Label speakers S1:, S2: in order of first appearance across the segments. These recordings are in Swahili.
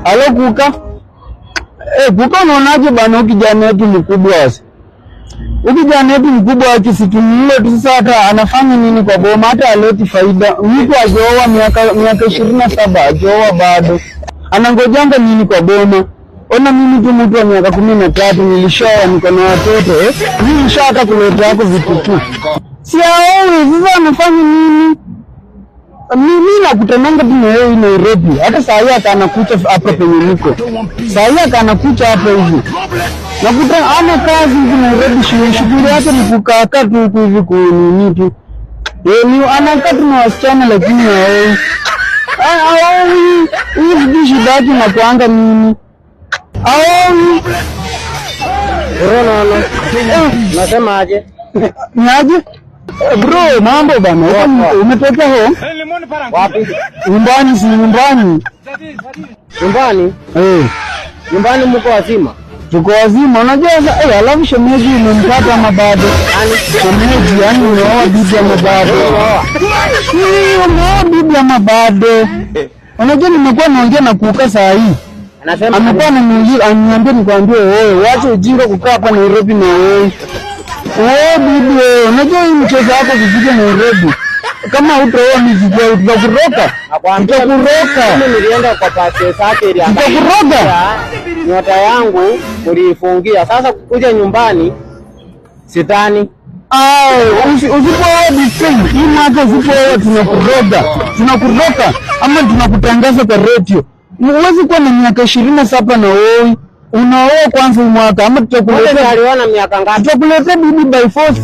S1: Alo kuka. Kuka unaonaje bana ukijana wetu mkubwa sasa? Ukijana wetu mkubwa akisitumile tu sasa hata anafanya nini kwa boma hata aleti faida. Mtu ajoa miaka 27 ajoa bado. Anangojanga nini kwa boma? Ona mimi tu mtu wa miaka 13 nilishoa niko na watoto mimi nishaka kuleta yako vitu tu. Si hao sasa anafanya nini? Mimi nakutananga tu na yeye Nairobi. Hata saa hii anakucha hapa penye niko. Saa hii anakucha hapa hivi. Nakuta ana kazi hivi Nairobi, shughuli yake ni kukaa tu hivi kunini tu. Ni anakaa tu na wasichana lakini yeye hivi shida yake na kuanga nini?
S2: Corona nasema aje?
S1: Ni aje? Bro, mambo bana. Umetoka home?
S2: Wapi?
S1: Nyumbani, si nyumbani.
S2: Nyumbani?
S1: Nyumbani
S2: mko wazima?
S1: Tuko wazima. Unajua alafu shemeji umempata ama bado? Shemeji yani unaoa bibi ama bado? Unaoa bibi ama bado? Unajua nimekuwa naongea na kuka saa hii.
S2: Anasema
S1: amekuwa ananiambia nikwambie wewe waache ujinga kukaa hapa Nairobi na wewe. Bibi unajua hii mchezo wako kufika Nairobi. Kama hutaoa miziki utakuroka. Utakuroka.
S2: Mimi nilienda kwa pake zake ile
S1: utakuroka.
S2: Nyota yangu uliifungia. Sasa kuja nyumbani sidhani.
S1: Usipoa discount. Hii mwaka usipoa tunakuroka ama tunakutangaza kwa radio. Huwezi kuwa na miaka 27 na wewe unaoa kwanza mwaka ama
S2: tutakuletea aliona miaka ngapi?
S1: Tutakuletea bibi by force.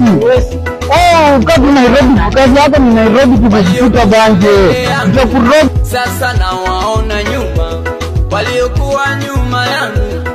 S1: Kama Nairobi kazi yako ni Nairobi kukufuta bange. Tutakuroga.
S3: Sasa na waona nyuma waliokuwa nyuma yangu.